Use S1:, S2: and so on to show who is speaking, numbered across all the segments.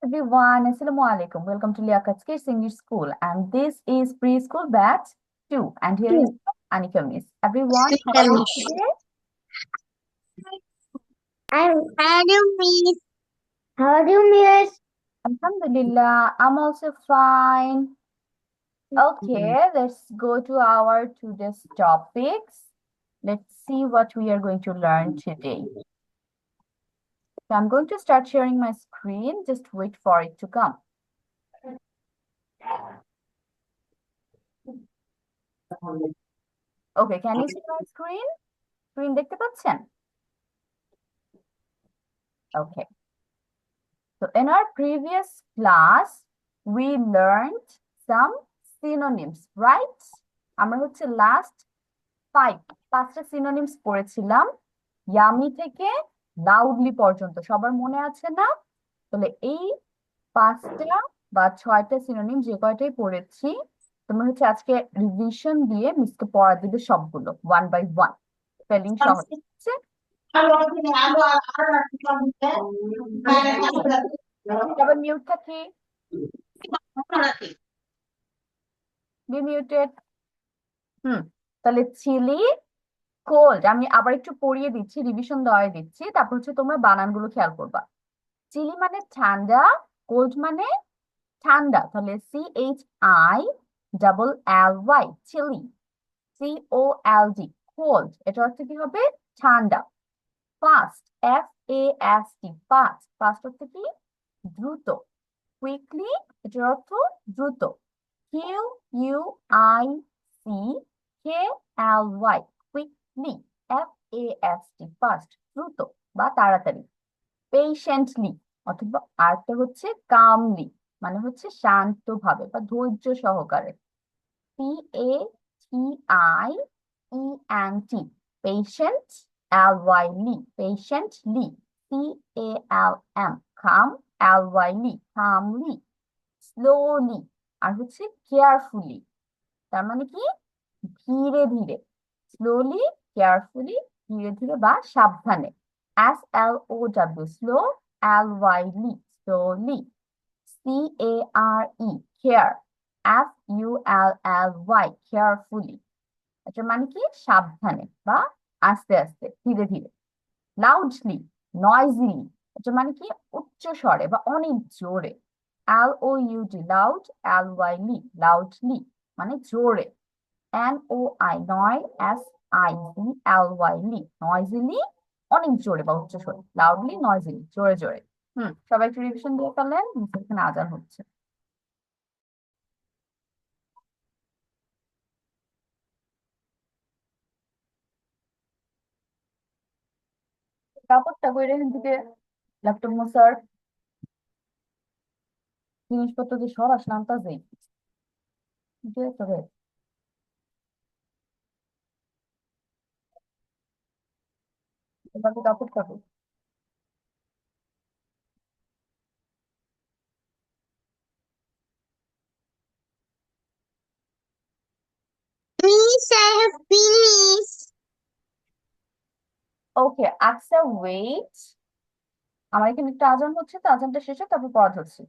S1: Everyone, Assalamu alaikum. Welcome to Liaquat's Kids English School, and this is preschool batch 2. And here is Anika Miss. Everyone, how are you today?
S2: How do you miss? How do you miss?
S1: Alhamdulillah, I'm also fine. Okay, let's go to our today's topics. Let's see what we are going to learn today. So I'm going to start sharing my screen. Just wait for it to come. Okay, can you see my screen? Screen দেখতে পাচ্ছেন? Okay. So in our previous class, we learned some synonyms, right? আমরা হচ্ছে last পাঁচটা synonyms পড়েছিলাম yummy থেকে loudly পর্যন্ত। সবার মনে আছে না? তাহলে এই পাঁচটা বা ছয়টা সিনোনিম যে কয়টাই পড়েছি, তোমরা হচ্ছে আজকে রিভিশন দিয়ে মিসকে পড়া দিবে সবগুলো ওয়ান বাই ওয়ান, স্পেলিং সহ। ঠিক আছে? সবাই মিউট থাকি, বি মিউটেড। তাহলে চিলি, কোল্ড, আমি আবার একটু পড়িয়ে দিচ্ছি, রিভিশন দেওয়াই দিচ্ছি, তারপর হচ্ছে তোমরা বানানগুলো খেয়াল করবা। চিলি মানে ঠান্ডা, কোল্ড মানে ঠান্ডা, তাহলে CHILL Y, chilly. COLD, cold, এটা অর্থ কি হবে? ঠান্ডা। ফাস্ট, FAST, ফাস্ট, ফাস্ট অর্থ কি? দ্রুত। কুইকলি, এটার অর্থ দ্রুত। QUICKLY, quickly. FAST, ফাস্ট, দ্রুত বা তাড়াতাড়ি। পেশেন্টলি অথবা আরেকটা হচ্ছে কামলি, মানে হচ্ছে শান্তভাবে বা ধৈর্য সহকারে। PATIENT, patient. LYLY, patiently. CALM, কাম। LYLY, কামলি। স্লোলি, আর হচ্ছে কেয়ারফুলি, তার মানে কি? ধীরে ধীরে। স্লোলি, কেয়ারফুলি, ধীরে ধীরে বা সাবধানে। SLOW, slow. LYLY, slowly. CARE, care. FULLY, carefully, এটার মানে কি? সাবধানে বা আস্তে আস্তে, ধীরে ধীরে। লাউডলি, নয়জিলি, এটার মানে কি? উচ্চ স্বরে বা অনেক জোরে। LOUD, loud. LYLY, লাউডলি, মানে জোরে। NOI, নয়। SIZLY, নয়জিলি, অনেক জোরে বা উচ্চ স্বরে। লাউডলি, নয়জিলি, জোরে জোরে। সবাই একটু রিভিশন দিয়ে ফেললেন, এখানে আজান হচ্ছে। কাপড়টা কইরে এখান থেকে ল্যাপটপ মোছার জিনিসপত্র যে সব আসলাম তা যাই তবে এবার কাপড় কাপড়।
S2: Miss, I have finished.
S1: ওকে, আচ্ছা ওয়েট, আমার এখানে একটা আজান হচ্ছে, তো আজানটা শেষ হয় তারপর পড়া ধরছি।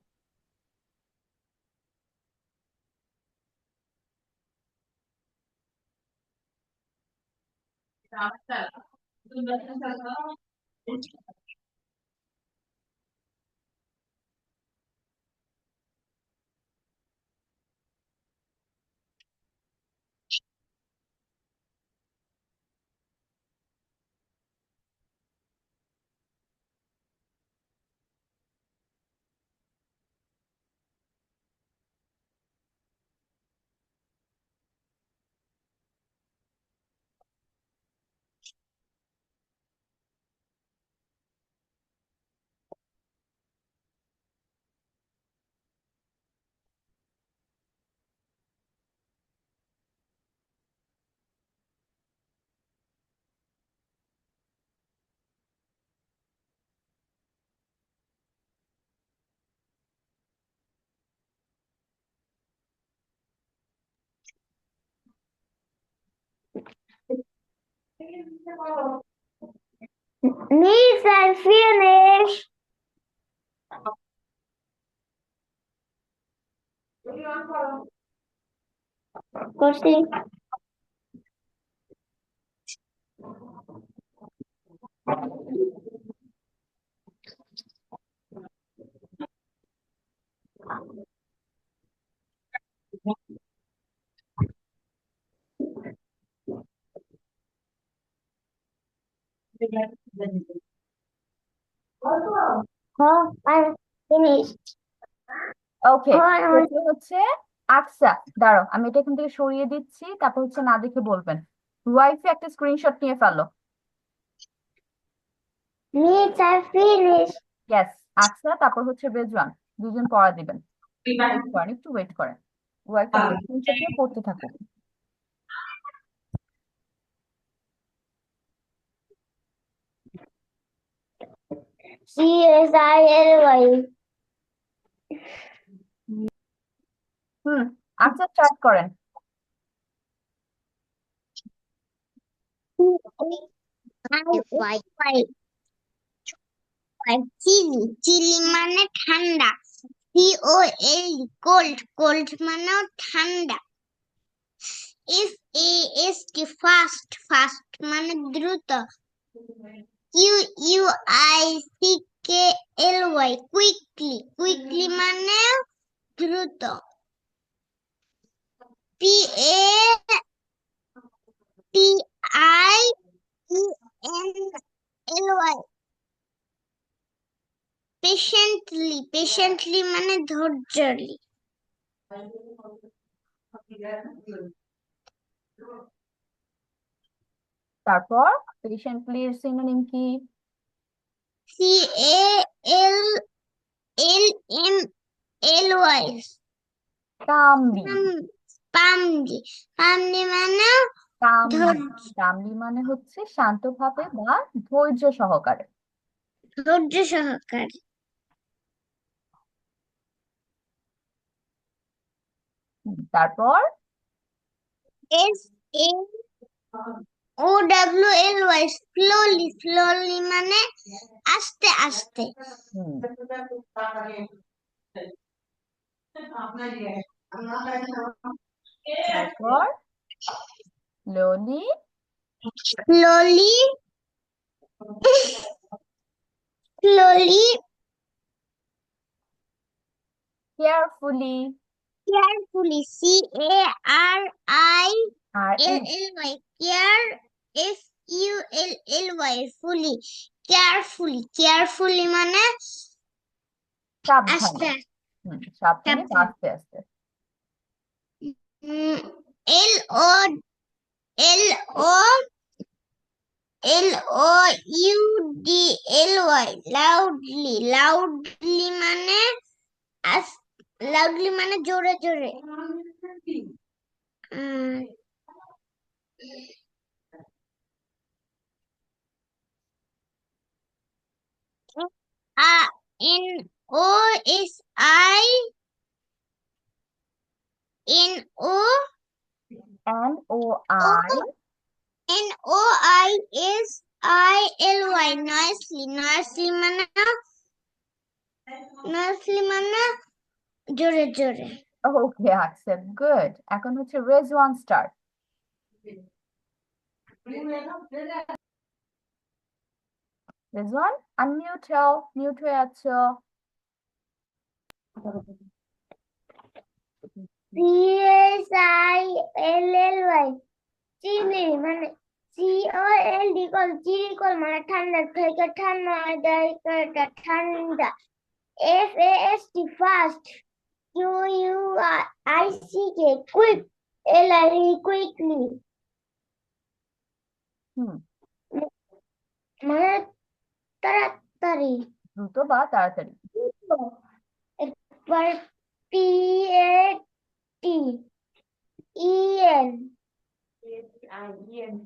S2: Miss, I finished. করছি। হ্যাঁ, আর ফিনিশ।
S1: ওকে,
S2: হ্যাঁ,
S1: হচ্ছে আচ্ছা, দাঁড়াও আমি এটা এখান থেকে সরিয়ে দিচ্ছি, তারপর হচ্ছে না দেখে বলবেন। ওয়াইফে একটা স্ক্রিনশট নিয়ে ফেলো।
S2: মিস আর ফিনিশ।
S1: ইয়েস, আচ্ছা, তারপর হচ্ছে রেজওয়ান, দুজন পড়া দিবেন। ওয়েট করেন, একটু ওয়েট করেন। ওয়াইফে একটা স্ক্রিনশট নিয়ে পড়তে থাকুন।
S2: CSILY
S1: হুম, আচ্ছা, স্টার্ট করেন।
S2: চিলি, চিলি মানে ঠান্ডা। COLD, কোল্ড, কোল্ড মানেও ঠান্ডা। FAST, ফাস্ট, ফাস্ট মানে দ্রুত। QUICKLY, কুইকলি, কুইকলি মানে দ্রুত। PATIENLY, পেশেন্টলি, পেশেন্টলি মানে ধৈর্যলি।
S1: তারপর পেশেন্টলির সিনোনিম কি?
S2: CALLMLY,
S1: কামলি।
S2: পামলি, পামলি মানে
S1: কামলি,
S2: ধৈর্য,
S1: কামলি মানে হচ্ছে শান্তভাবে বা ধৈর্য সহকারে।
S2: ধৈর্য সহকারে।
S1: তারপর
S2: SAOWLY, স্লোলি, স্লোলি মানে আস্তে আস্তে।
S1: হুম, তারপর slowly,
S2: slowly, slowly,
S1: carefully,
S2: carefully, CARILLY,
S1: আর এল,
S2: কেয়ার, FULLY, ফুলি, কেয়ারফুলি, কেয়ারফুলি মানে
S1: সাবধানে।
S2: আস্তে
S1: সাবধানে বা
S2: আস্তে।
S1: আস্তে আস্তে।
S2: LOLOUDLY, লাউডলি, লাউডলি মানে লাউডলি মানে জোরে জোরে।
S1: NOI,
S2: NOISILY, নয়েসলি, নয়েসলি মানে, নয়েসলি মানে জোরে জোরে।
S1: Okay accept, good. এখন হচ্ছে রেজওয়ান, স্টার্ট। রেজওয়ান, আনমিউট হও, মিউট হয়ে আছো।
S2: CSILLY, চিলি মানে COLD, কল, চিলি কল মানে ঠান্ডা থেকে ঠান্ডা জায়গাটা ঠান্ডা। FAST, fast. QUICK, quick. LI, quickly
S1: হুম,
S2: মানে তাড়াতাড়ি।
S1: দ্রুত বা তাড়াতাড়ি।
S2: এরপর PATEN, TIN,
S1: EN,
S2: PATIENT,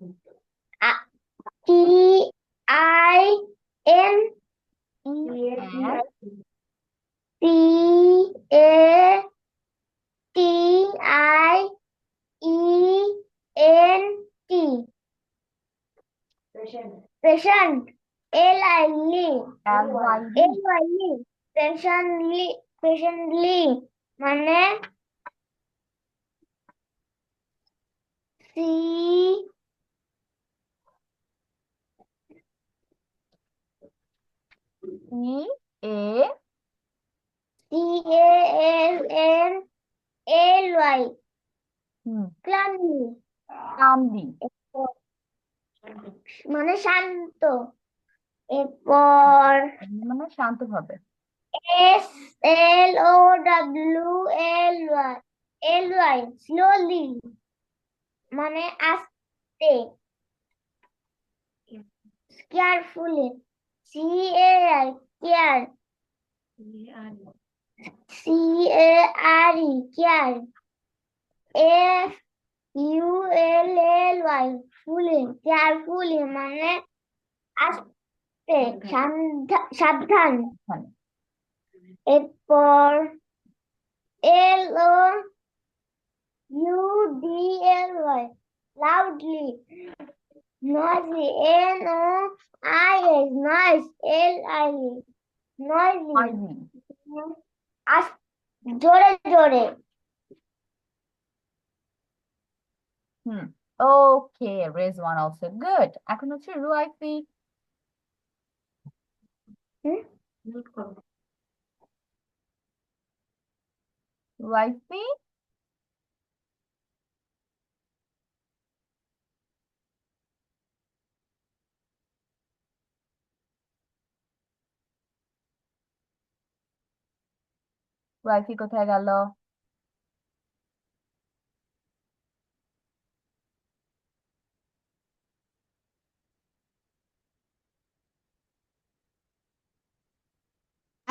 S2: patient. LILY,
S1: LYD,
S2: patiently, patiently মানে C
S1: C A
S2: C-A-L-L-A-Y
S1: হুম
S2: ক্লান্তি
S1: কামলি
S2: মানে শান্ত। এরপর
S1: মানে শান্ত ভাবে।
S2: S-L-O-W-L-Y স্লোলি মানে আস্তে। Carefully C-A-R care C-A-R-E care F-U-L-L-Y ফুলি কেয়ারফুলি মানে আস্তে সাবধান।
S1: মানে
S2: এরপর L-O-U-D-L-Y loudly noisy N-O-I-S noise L-I-E noisy
S1: noisy
S2: জোরে জোরে।
S1: হুম ওকে raise one also good এখন হচ্ছে রুয়াইফি রুয়াইফি রুয়াইফি কোথায় গেল?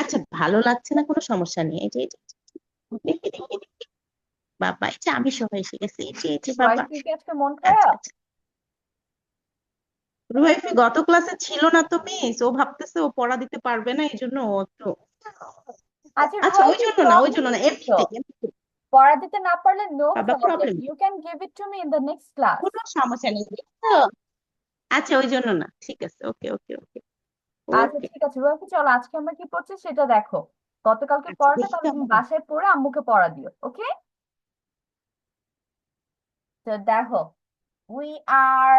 S3: আচ্ছা, ভালো লাগছে না, কোনো সমস্যা নেই। এই যে এই যে, দেখি দেখি দেখি। বাবা, এই যে আমি সহ এসে গেছি। এই যে এই যে বাবা।
S1: রুয়াইফির কি আজকে মন
S3: আচ্ছা
S1: খারাপ?
S3: আচ্ছা, রুহাইফি গত ক্লাসে ছিল না তো মিস, ও ভাবতেছে ও পড়া দিতে পারবে না, এই জন্য ও একটু।
S1: আচ্ছা
S3: আচ্ছা, ওই
S1: রুয়াইফি
S3: জন্য না, ওই জন্য
S1: প্রবলেম
S3: না,
S1: কি তো?
S3: এমনিতে।
S1: পড়া দিতে না পারলে নো
S3: বাবা,
S1: problem
S3: problem
S1: you can give it to me in the next class.
S3: কোনো সমস্যা নেই তো। আচ্ছা, ওই জন্য না, ঠিক আছে, ওকে ওকে ওকে
S1: আচ্ছা
S3: ওকে।
S1: ঠিক আছে রুয়াইফি চলো আজকে আমরা কি পড়ছি সেটা দেখো, গতকালকে
S3: আচ্ছা,
S1: পড়াটা
S3: দেখি তো
S1: তাহলে তুমি
S3: আমাকে।
S1: বাসায় পড়ে আম্মুকে পড়া দিও ওকে। তো দেখো we are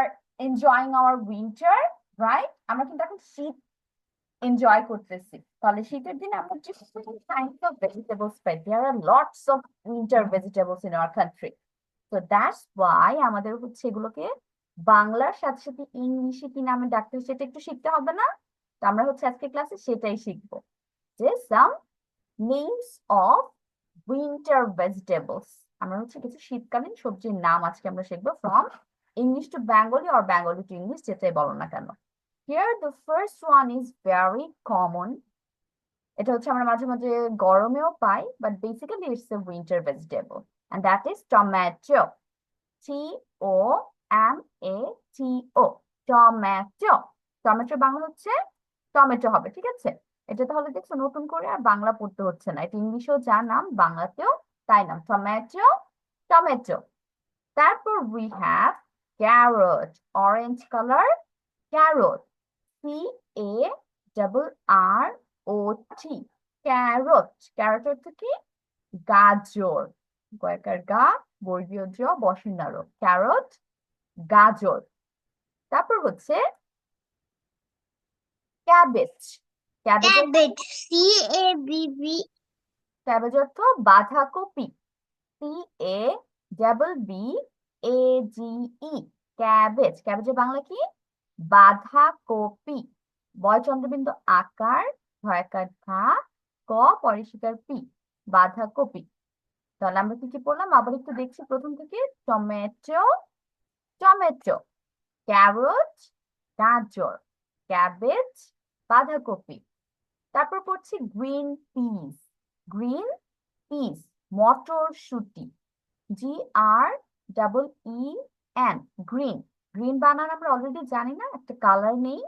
S1: enjoying hour winter right, আমরা কিন্তু এখন শীত এনজয় করতেছি, তাহলে শীতের দিনে আমরা different kinds of vegetables pi, there are lots of winter vegetables in our country, so that's why আমাদের হচ্ছে এগুলোকে বাংলার সাথে সাথে ইংলিশে কি নামে ডাকতে হয় সেটা একটু শিখতে হবে না? তো আমরা হচ্ছে আজকে ক্লাসে সেটাই শিখবো, যে some names of winter vegetables, আমরা হচ্ছে কিছু শীতকালীন সবজির নাম আজকে আমরা শিখবো from English to Bengali or Bengali to English যেটাই বলো না কেন। Here the first one is very common, এটা হচ্ছে আমরা মাঝে মাঝে গরমেও পাই but basically it's a winter vegetable and that is tomato, T-O-M-A-T-O tomato. টমেটোর বাংলা হচ্ছে টমেটো হবে, ঠিক আছে? এটা তাহলে দেখছো নতুন করে আর বাংলা পড়তে হচ্ছে না, এটা ইংলিশেও যা নাম বাংলাতেও তাই নাম, টমেটো টমেটো। তারপর we have carrot, orange colour carrot, C-A-R-R-O-T carrot. Carrot অর্থ কি? গাজর, কয়েকার গা বর্গীয় জ বসিন্নারো ক্যারট গাজর। তারপর হচ্ছে cabbage, cabbage
S2: cabbage C-A-B-B
S1: cabbage অর্থ বাঁধাকপি, C-A-B-B-A-G-E ক্যাবেজ। ক্যাবেজের বাংলা কি? বাঁধাকপি, বয় চন্দ্রবিন্দু আকার ভয়াকার ঘা ক পরিষ্কার পি বাঁধাকপি। তাহলে আমরা কি কি পড়লাম আবার একটু দেখছি প্রথম থেকে, টমেটো টমেটো, ক্যারট গাজর, ক্যাবেজ বাঁধাকপি। তারপর পড়ছি গ্রিন পিস, গ্রিন পিস মটরশুঁটি, G-R-E-E-N গ্রিন। গ্রিন বানান আমরা অলরেডি জানি না, একটা কালার নেই।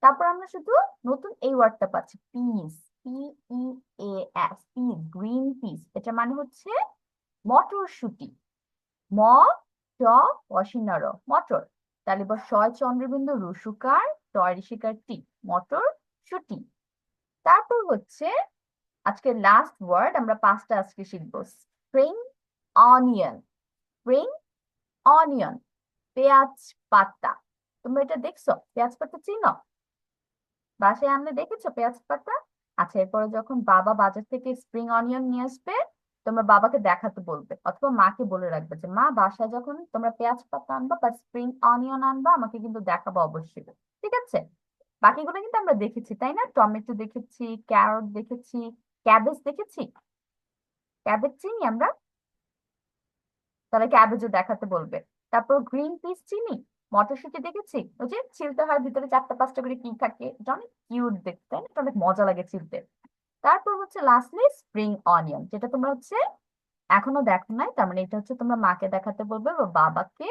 S1: তারপর আমরা শুধু নতুন এই ওয়ার্ডটা পাচ্ছি piece, P-E-A-S piece, green piece, এটা মানে হচ্ছে মটরশুঁটি, ম চ অসিন্নর মটর, তাহলে এবার শয় চন্দ্রবিন্দু রুসুকার টয় ঋষিকার টি মটরশুঁটি। তারপর হচ্ছে আজকের লাস্ট ওয়ার্ড, আমরা পাঁচটা আজকে শিখবো, স্প্রিং অনিয়ন, স্প্রিং অনিয়ন পেঁয়াজ পাতা। তোমরা এটা দেখছো? পেঁয়াজ পাতা চিনো? বাসায় আনলে দেখেছো পেঁয়াজ পাতা? আচ্ছা, এরপরে যখন বাবা বাজার থেকে স্প্রিং অনিয়ন নিয়ে আসবে, তোমরা বাবাকে দেখাতে বলবে অথবা মাকে বলে রাখবে যে মা, বাসায় যখন তোমরা পেঁয়াজ পাতা আনবা বা স্প্রিং অনিয়ন আনবা আমাকে কিন্তু দেখাবো অবশ্যই। ঠিক আছে? বাকিগুলো কিন্তু আমরা দেখেছি, তাই না? টমেটো দেখেছি, ক্যারট দেখেছি, ক্যাবেজ দেখেছি। ক্যাবেজ চিনি আমরা, তাহলে ক্যাবেজও দেখাতে বলবে। তারপর গ্রিন পিস চিনি, মটরশুঁটি দেখেছি, ওই যে ছিলতে হয় ভিতরে 4টা 5টা করে কি থাকে, এটা অনেক কিউট দেখতে, তাই না? এটা অনেক মজা লাগে ছিলতে। তারপর হচ্ছে লাস্টলি স্প্রিং অনিয়ন, যেটা তোমরা হচ্ছে এখনো দেখো নাই, তার মানে এটা হচ্ছে তোমরা মাকে দেখাতে বলবে বা বাবাকে।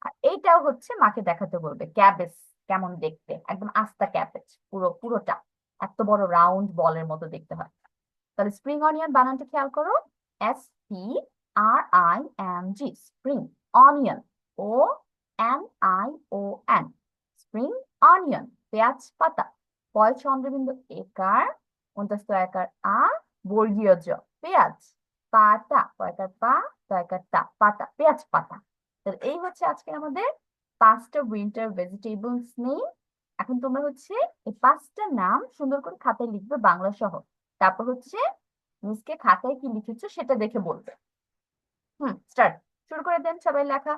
S1: আর এইটাও হচ্ছে মাকে দেখাতে বলবে ক্যাবেজ কেমন দেখতে, একদম আস্তা ক্যাবেজ, পুরোটা এত বড় রাউন্ড বলের মতো দেখতে হয়। তাহলে স্প্রিং অনিয়ন বানানটা খেয়াল করো, SPRING, spring onion, ONION, spring onion, পেঁয়াজ পাতা, পয় চন্দ্রবিন্দু একার, অন্তস্থ একার আ, বর্গীয় জ, পেঁয়াজ পাতা, পয়কার পা, তয়কার তা, পাতা, পেঁয়াজ পাতা। তাহলে এই হচ্ছে আজকে আমাদের 5টা উইন্টার ভেজিটেবলস নেই। এখন তোমরা হচ্ছে এই 5টা নাম সুন্দর করে খাতায় লিখবে বাংলা সহ। তারপর হচ্ছে মিসকে খাতায় কি লিখেছো সেটা দেখে বলবে। স্টার্ট, শুরু করে দেন সবাই লেখা।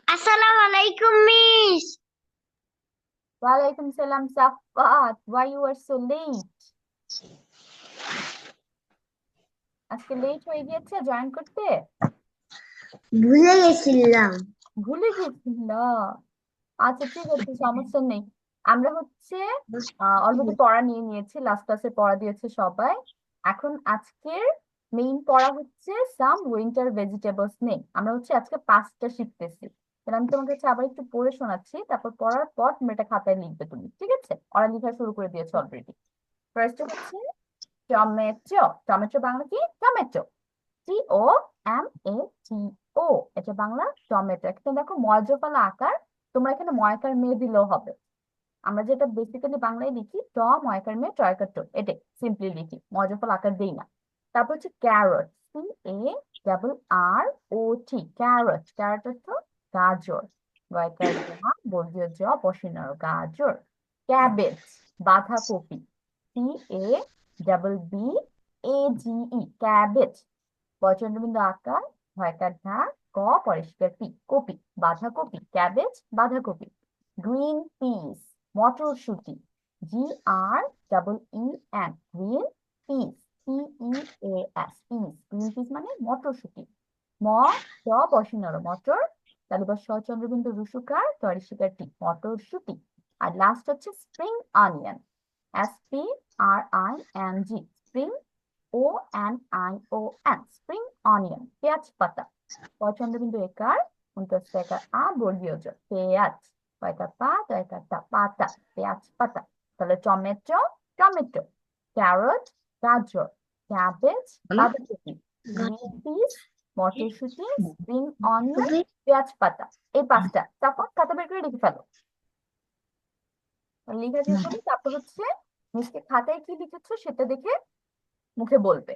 S2: আসসালামু আলাইকুম মিস।
S1: ওয়ালাইকুম সালাম সাফাত, why you are so late? আজকে লেট হয়ে গিয়েছে জয়েন করতে?
S2: ভুলে গেছিলাম।
S1: ভুলে গেছিল? আচ্ছা ঠিক আছে, সমস্যা নেই। আমরা হচ্ছে অলরেডি পড়া নিয়ে নিয়েছি, লাস্ট ক্লাসে পড়া দিয়েছে সবাই। এখন আজকের মেইন পড়া হচ্ছে সাম উইন্টার ভেজিটেবলস নেম। আমরা হচ্ছে আজকে 5টা শিখতেছি। তাহলে আমি তোমাকে হচ্ছে আবার একটু পড়ে শোনাচ্ছি, তারপর পড়ার পর তুমি এটা খাতায় লিখবে তুমি, ঠিক আছে? ওরা লেখা শুরু করে দিয়েছে অলরেডি। ফার্স্ট হচ্ছে টমেটো। টমেটো বাংলা কি? টমেটো। TOMATO, এটা বাংলা টমেটো। এখানে দেখো ময়জফলা আকার, তোমরা এখানে ময়কার মেয়ে দিলেও হবে। আমরা যেটা বেসিক্যালি বাংলায় লিখি ট ময়কার মেয়ে টয়কার টো, এটাই সিম্পলি লিখি, ময়জফল আকার দেই না। তারপর হচ্ছে ক্যারট, CARROT, ক্যারট। ক্যারট অর্থ গাজর, ওয়াইকার গা বর্গীয় জ বসিনার গাজর। ক্যাবেজ, বাঁধাকপি, CABBAGE, ক্যাবেজ। বচনবিন্দু আকার, ভয়কার ধা ক পরিষ্কার পি, কপি। বাঁধাকপি, ক্যাবেজ, বাঁধাকপি। গ্রিন পিস, মটরশুঁটি, GREEN, green piece, PEAS, piece. Green piece মানে মটরশুঁটি। ম চ বসিনর মটর, তালিবা স চন্দ্রবিন্দু রুসুকার তরিষিকার টি, মটরশুঁটি। আর লাস্ট হচ্ছে spring onion, SPRING, spring, ONION, spring onion. পেঁয়াজ পাতা, পছন্দবিন্দু একার উনতস্ত একার আ বর্গীয় জ, পেঁয়াজ। কয়কার পা তয়কার তা, পাতা, পেঁয়াজ পাতা। তাহলে টমেটো, টমেটো। ক্যারট, গাজর। ক্যাবেজ,
S3: বলো।
S1: বাঁধাকপি। গ্রিন পিস, মটরশুঁটি। স্প্রিং অনিয়ন, পেঁয়াজ পাতা। এই 5টা। তারপর খাতা বের করে লিখে ফেলো। লেখা শেষ হলে তারপর হচ্ছে মিসকে খাতায় কি লিখেছো সেটা দেখে মুখে বলবে।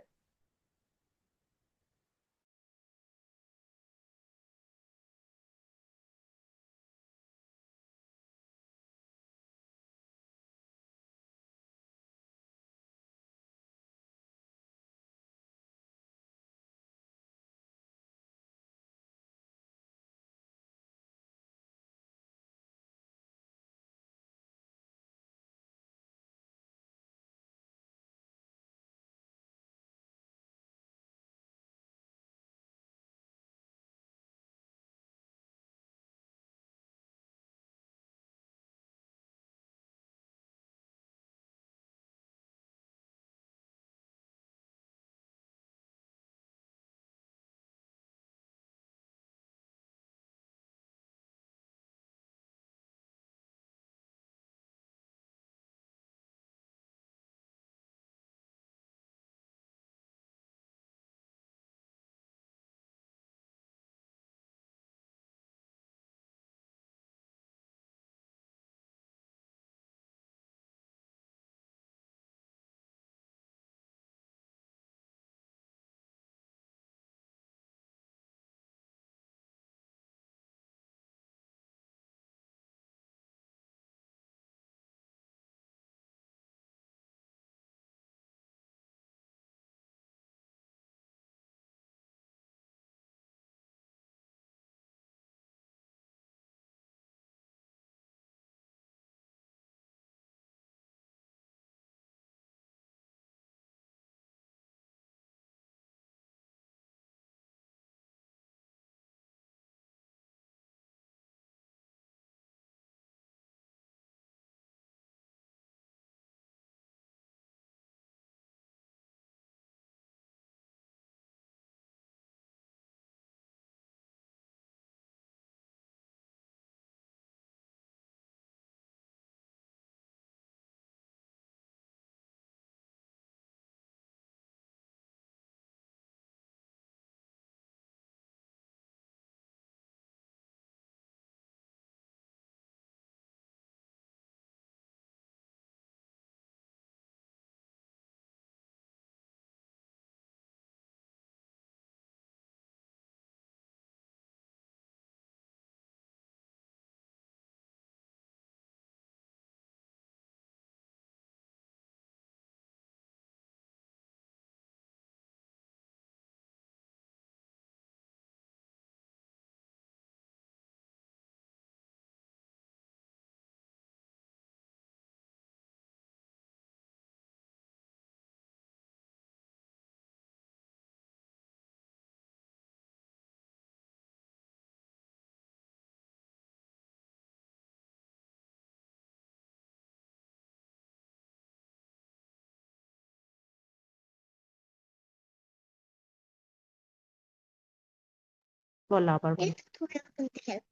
S3: বলো আবার বলো।
S2: এটা তুমি আমাকে help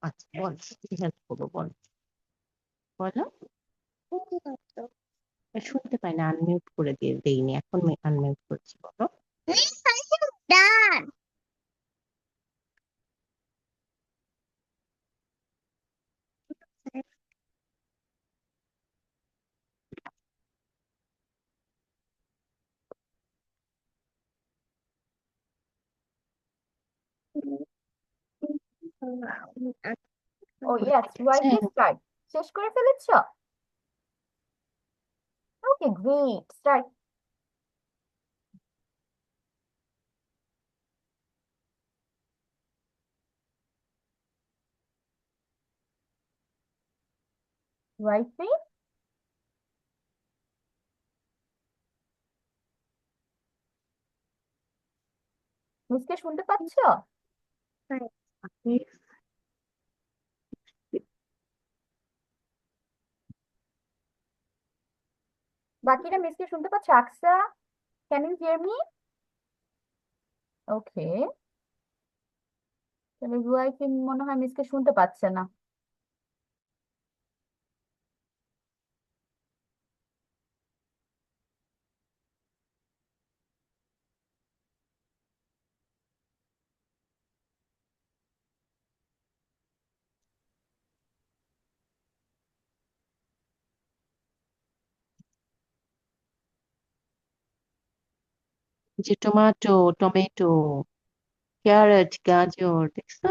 S3: আচ্ছা বল, কি হেল্প করবো বল, বলো।
S2: করো।
S3: শুনতে পাই না, আনমিউট করে দিয়ে দেইনি, এখন আনমিউট করছি, বলো।
S2: Miss, I am done.
S1: Oh yes, wifi start. শেষ করে ফেলেছো? ওকে, গ্রেট, স্টার্ট। ওয়াইফাই, মিসকে শুনতে পাচ্ছো? বাকিরা মিসকে শুনতে পাচ্ছ? আকসা, ক্যান ইউ হিয়ার মি? ওকে, তাহলে ওয়াইফাই মনে হয় মিসকে শুনতে পাচ্ছে না।
S3: যে টমেটো, টমেটো, ক্যারট, গাজর, দেখছো?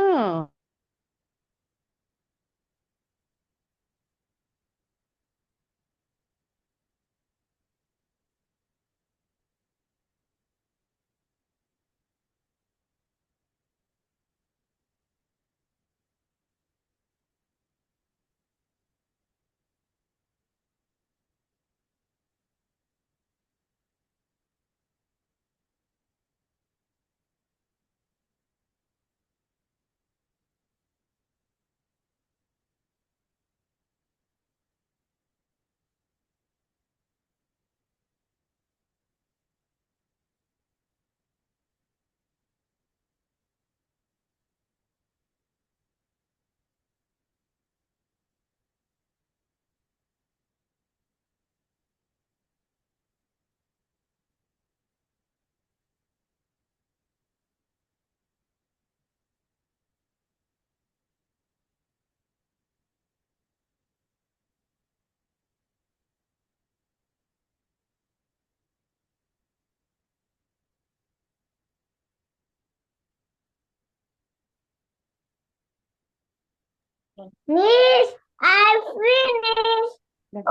S2: Miss, I finished.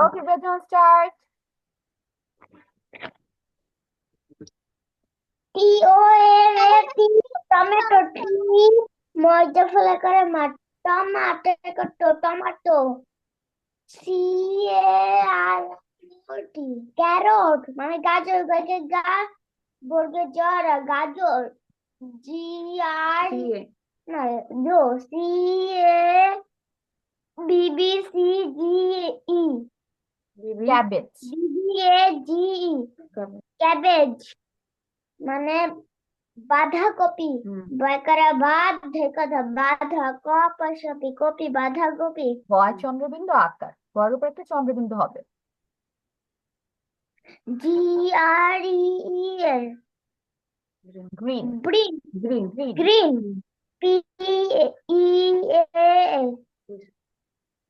S1: ওকে, বেজন স্টার্ট।
S2: TOMAT, টমেটো, টি ময়দা ফেলা করে মাঠ, টমাটো করতো টমেটো, CAROT, ক্যারট মানে গাজর, গাজর গা, বর্গের জ্বর গাজর, GR না জো, CABBCGE,
S1: ক্যাবেজ,
S2: BBAGE, ক্যাবেজ মানে বাঁধাকপি, বয়কারা বাদ ধেকথা বাঁধা কপি কপি বাঁধাকপি,
S1: বয় চন্দ্রবিন্দু আকার, বয়ের উপর একটা চন্দ্রবিন্দু হবে।
S2: GREEN,
S1: green,
S2: green,
S1: green, green,
S2: green, PEAS,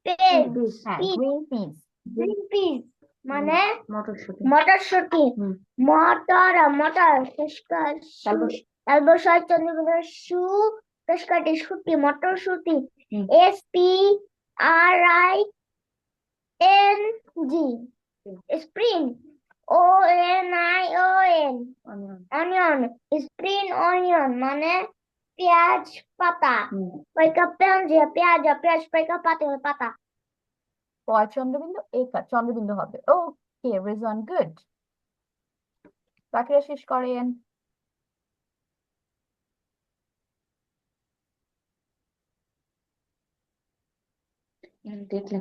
S2: page,
S1: হ্যাঁ, গ্রিন পিস,
S2: গ্রিন পিস মানে
S1: মটরশুঁটি,
S2: মটরশুঁটি, মটর মটর তারপর চন্দ্রবিন্দু সু পেশকাটি শুটি মটরশুঁটি, SPRING, spring, ONION, onion, spring onion মানে পেঁয়াজ পাতা, পেঁয়াজ পেঁয়াজ পেঁয়াজ পাতা পাতা।
S1: বয় চন্দ্রবিন্দু একার চন্দ্রবিন্দু হবে। ওকে, রিজন গুড। বাকিরা শেষ করেন।
S3: দেখলে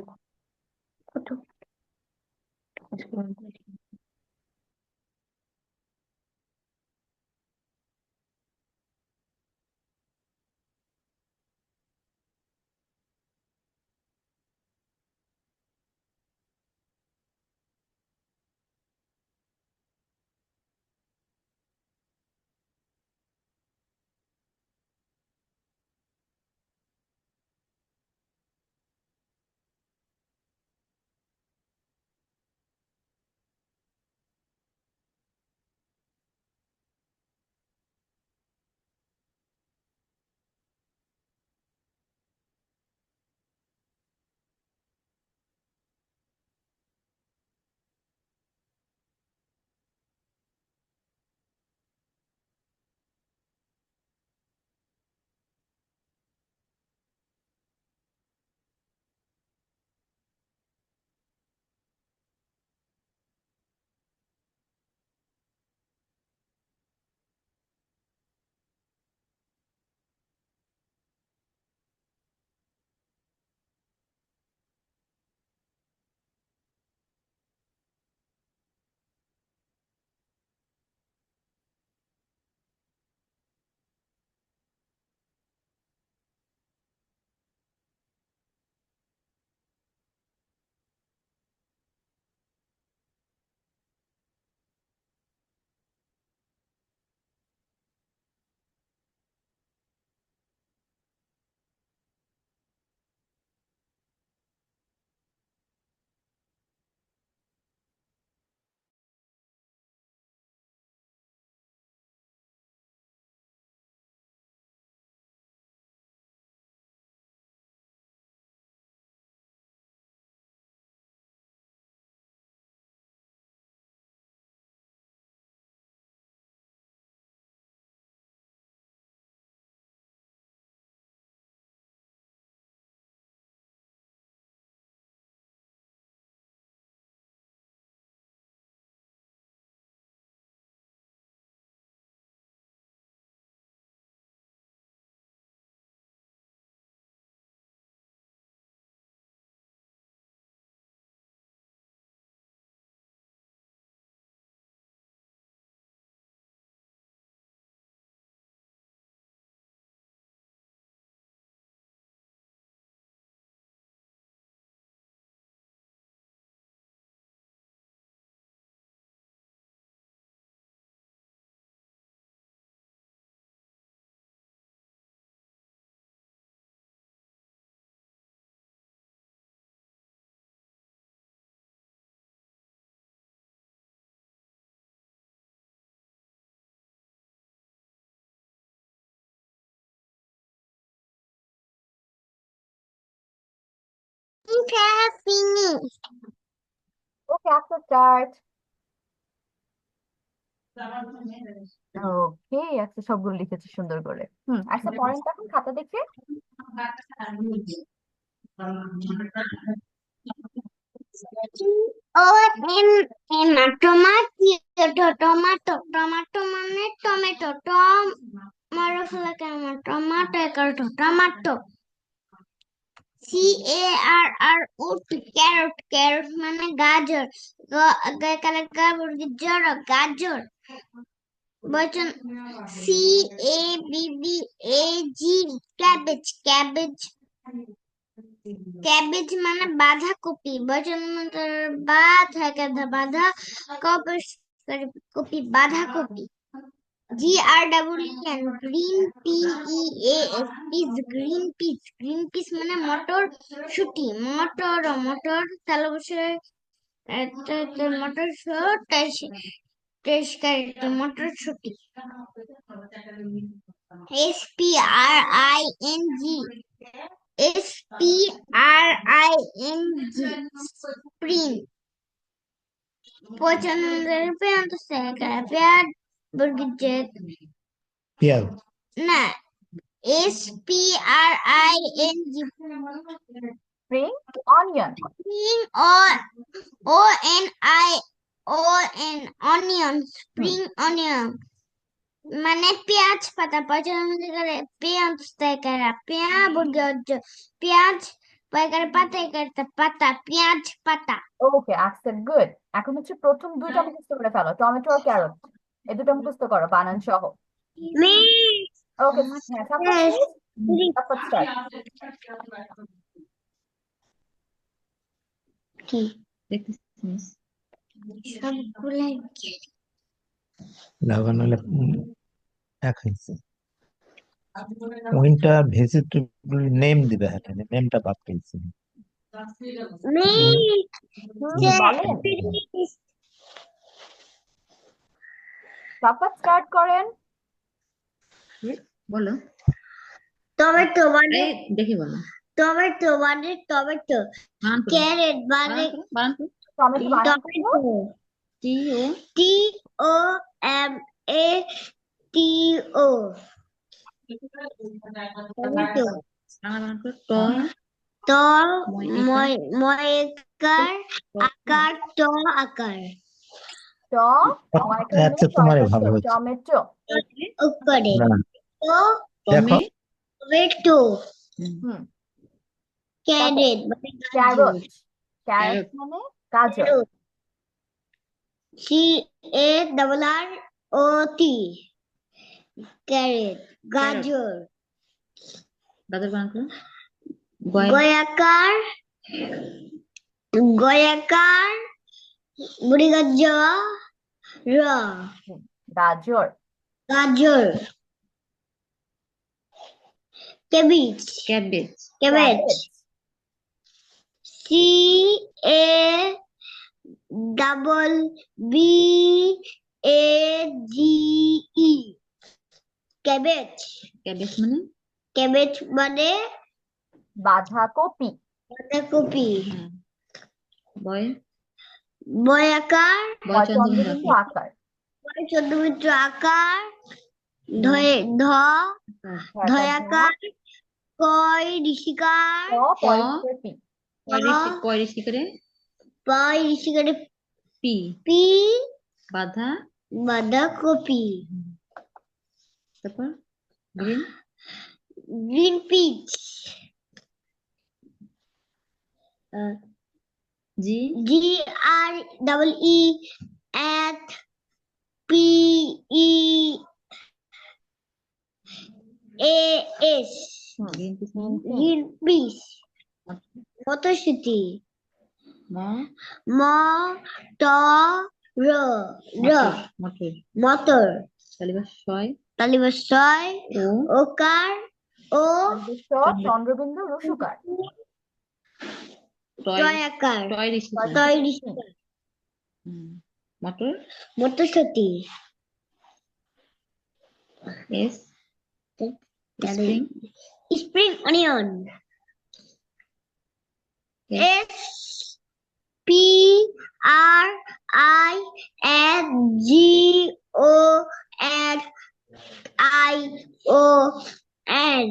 S2: have finished.
S1: Okay, after start. ওকে, আচ্ছা সবগুলো লিখেছি সুন্দর করে। আচ্ছা পড়েন তো এখন খাতা দেখে।
S2: টমেটো টমেটো মানে tomato tomato tomato CARROT carrot carrot মানে গাজর গাজর বচন CABBAG ক্যাবেজ ক্যাবেজ ক্যাবেজ মানে বাঁধাকপি বচন বাঁধা কপি বাঁধাকপি GREEN green PEAS green piece মানে মটরশুঁটি মটর তাহলে অবশ্যই মটরশুঁটি SPRING স্প্রিং পছন্দের পেঁয়াজ পেঁয়াজ বর্গির
S4: পেঁয়াজ
S2: না SPRING
S1: Spring onion.
S2: ONION spring onion মানে পেঁয়াজ পাতা পছন্দ করে পেঁয়াজ পেঁয়াজ পাতা পেঁয়াজ পাতা
S1: ওকে, accent good. এখন হচ্ছে প্রথম দুইটা মুখস্থ করে ফেলো, টমেটো আর ক্যারট। এই দুটো মুখস্থ করো বানান সহ। ওকে, হ্যাঁ সাফাত please. Safat start.
S2: কি
S3: দেখতেছিস
S2: সবগুলাই
S4: লাগানো হলে এক হয়েছে উইন্টার ভেজিটেবল নেম দিবে হ্যাঁ নেমটা বাদ পেয়েছি
S1: বলেন, সাফাত স্টার্ট করেন।
S3: বলো
S2: টমেটো মানে
S3: এই দেখি বলো
S2: টমেটো মানে টমেটো
S3: বানান করো
S2: ক্যারেট মানে
S3: বানান করো
S1: টমেটো বানান করো।
S2: টমেটো TOMATO টমেটো
S3: বানান করো
S2: ট ময়কার আকার ট আকার
S1: ট ময়কার
S4: আচ্ছা
S1: নিয়ে
S4: তোমারই
S1: টমেটো
S4: ভালো হচ্ছে
S1: টমেটো।
S2: উপরে
S4: না দেখো
S2: টমেটো
S1: হুম
S2: ক্যারেট মানে
S1: ক্যারট। ক্যারট মানে গাজর।
S2: CARROT ক্যারেট গাজর
S3: গাজর বানান করো
S2: গয়াকার বুড়ি গাজর
S1: গাজর।
S2: গাজর cabbage
S3: cabbage
S2: cabbage CABBAGE cabbage
S3: cabbage মানে
S2: মানে
S1: বাঁধাকপি।
S2: বাঁধাকপি
S3: বয়
S2: বয়াকার
S3: বয়
S1: চন্দ্রবিন্দু আকার।
S2: চন্দ্রবিন্দু আকার ধয়াকার কয় ঋষিকার
S1: পরিষ্কার
S3: কয় ঋষি করে
S2: পয় ঋষিকারে
S3: পি
S2: পি বাঁধাকপি
S3: তারপর green
S2: green peas GREENPEAS green peas মটরশুঁটি মটর তালিবাসয় ওকার ও
S1: চন্দ্রবিন্দু রসুকার।
S2: টয়াকার মটরশুঁটি spring onion S P R I N G O N I O N.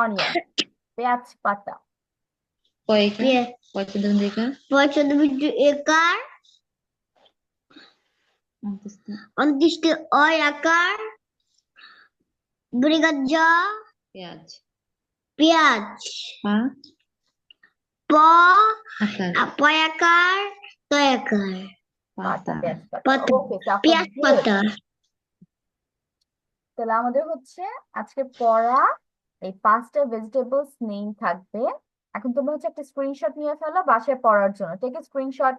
S1: Onion পেঁয়াজ পাতা
S5: কয়েকা
S2: Yes.
S5: পয়চন্দ্রিকা
S2: পঁয়ষট্টি একার অন্ত্যেষ্টি অয় আকার বৃগজ্জ
S5: পেঁয়াজ
S2: পেঁয়াজ
S5: পা
S2: প
S5: আকার
S2: পয়াকার তয়াকার
S1: পাতা
S5: পাতা
S1: পেঁয়াজ পাতা
S2: পাতা
S1: ওকে সাফা
S2: পেঁয়াজ
S1: গুড
S2: পাতা
S1: তাহলে আমাদের হচ্ছে আজকে পড়া এই 5টা ভেজিটেবলস নেম থাকবে এখন তোমরা হচ্ছে একটা স্ক্রিনশট নিয়ে ফেলো বাসায় পড়ার জন্য টেক এ স্ক্রিনশট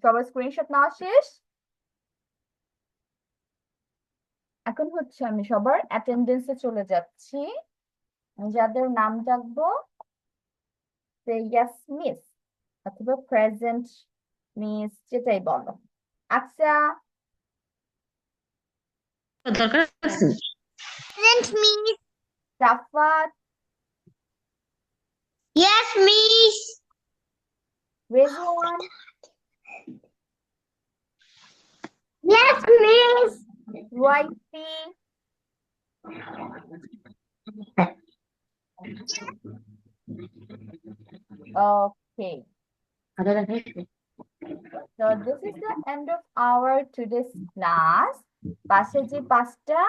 S1: সবার স্ক্রিনশট নেওয়া শেষ এখন হচ্ছে আমি সবার অ্যাটেন্ডেন্সে চলে যাচ্ছি আমি যাদের নাম ডাকবো ইয়েস মিস অথবা প্রেজেন্ট মিস যেটাই বলো আচ্ছা
S5: দরকার আছে
S2: Present miss.
S1: Safat
S2: Yes, miss.
S1: Rezwan
S2: Yes, miss.
S1: রুয়াইসি Okay, so this is the end of our today's class. পাশে যে 5টা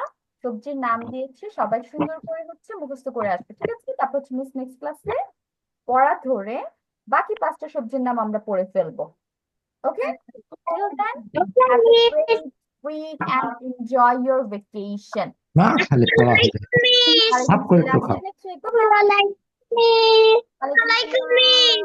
S1: সবজির নাম দিয়েছি সবাই সুন্দর করে হচ্ছে মুখস্থ করে আসবে ঠিক আছে তারপর হচ্ছে মিস নেক্সট ক্লাসে পড়া ধরে বাকি 5টা সবজির নাম আমরা পড়ে ফেলবো ওকে till then have a great week and enjoy your vacation
S4: না খালি পড়া হবে
S2: Miss.
S4: সাফ করে একটু খাও
S1: Next week.
S2: Like miss.
S1: Bye.
S2: Like miss.